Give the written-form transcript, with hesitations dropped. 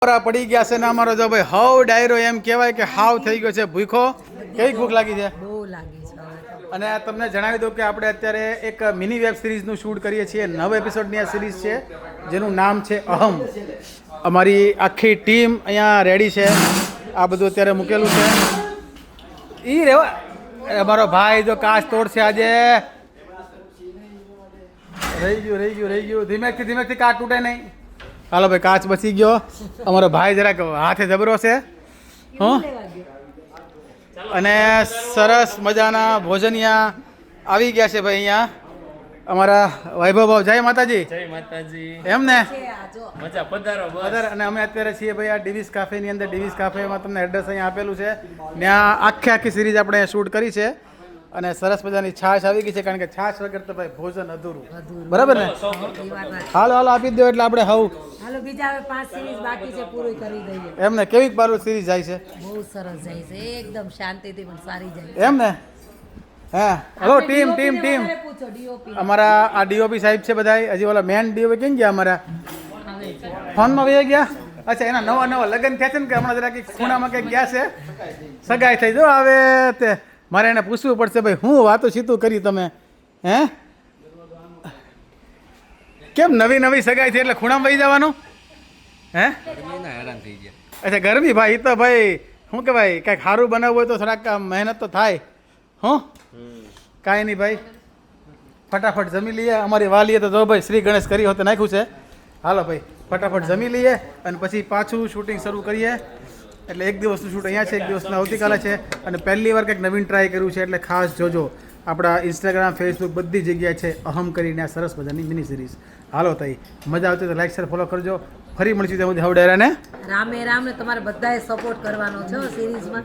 પડી ગયા છે ને અમારો જો ભાઈ હાવ ડાયરો એમ કહેવાય કે હાવ થઈ ગયો છે ભૂખો. કેવી ભૂખ લાગી છે? બહુ લાગી છે. અને તમને જણાવી દઉં કે આપણે અત્યારે એક મિની વેબ સિરીઝનું શૂટ કરીએ છીએ. 9 એપિસોડની આ સિરીઝ છે જેનું નામ છે અહમ. અમારી આખી ટીમ અહીંયા રેડી છે. આ બધું અત્યારે મૂકેલું છે. ઈ રેવા અમારો ભાઈ જો કાચ તોડશે આજે. રહી ગયું ધીમેકથી કાચ તૂટે નહીં. હાલો ભાઈ કાચ બચી ગયો. અમારો ભાઈ જરાક હાથે જબરો છે. હં અને સરસ મજાના ભોજનિયા આવી ગયા છે ભાઈ અહીંયા અમારા વૈભવ ભાવ. જય માતાજી. જય માતાજી. એમ ને મજા પધારો બસ. અને અમે અત્યારે છીએ ભાઈ આ ડીવીસ કાફેની અંદર. ડીવીસ કાફેમાં તમને એડ્રેસ અહીંયા આપેલું છે. ત્યાં આખી સિરીઝ આપણે શૂટ કરી છે અને સરસ મજાની છાશ આવી ગઈ છે કારણ કે છાશ વગર તો ભાઈ ભોજન અધૂરું. બરાબર ને? હાલો આપી દો એટલે આપણે હવ. હાલો બીજા હવે 5 સિરીઝ બાકી છે, પૂરી કરી દઈએ. એમ ને કેવી બારું સિરીઝ જાય છે? બહુ સરસ જાય છે, એકદમ શાંતિથી પણ સારી જાય છે. એમ ને? હા હલો ટીમ પૂછો ડીઓપી અમારા આ ડીઓપી સાહેબ છે બધા. હજી ઓલા મેન ડીઓપી કેમ ગયા અમારા? આવે છે. ફોનમાં વહી ગયા. અચ્છા એના નવા લગ્ન થયા છે ને કે હમણાં જરા કંઈક ખૂણામાં કંઈક ગયા છે. સગાઈ થઈ જો હવે તે મારે એને પૂછવું પડશે ભાઈ હું વાતો સીતું કરી તમે હે કેમ નવી સગાઈ થઈ એટલે ખૂણામાં વહી જવાનું હે? હેરાન થઈ ગયા. અચ્છા ગરમી ભાઈ એ તો ભાઈ શું કહેવાય કાંઈક સારું બનાવવું હોય તો થોડાક મહેનત તો થાય. હં કાંઈ નહીં ભાઈ ફટાફટ જમી લઈએ. અમારી વાલીએ તો જો ભાઈ શ્રી ગણેશ કરી હોતે નાખ્યું છે. હાલો ભાઈ ફટાફટ જમી લઈએ અને પછી પાછું શૂટિંગ શરૂ કરીએ. એટલે એક દિવસનું શૂટ અહીંયા છે, એક દિવસનું આવતીકાલે છે અને પહેલી વાર કંઈક નવીન ટ્રાય કર્યું છે એટલે ખાસ જોજો. આપણા ઇન્સ્ટાગ્રામ ફેસબુક બધી જગ્યાએ છે અહમ કરીને આ સરસ મજાની મિની સિરીઝ. હાલો તઈ મજા આવતી તો લાઈક શેર ફોલો કરજો. ફરી મળીશું ત્યાં સુધી હવે ડાયરાને રામે રામ ને તમારે બધાએ સપોર્ટ કરવાનો છે સિરીઝમાં.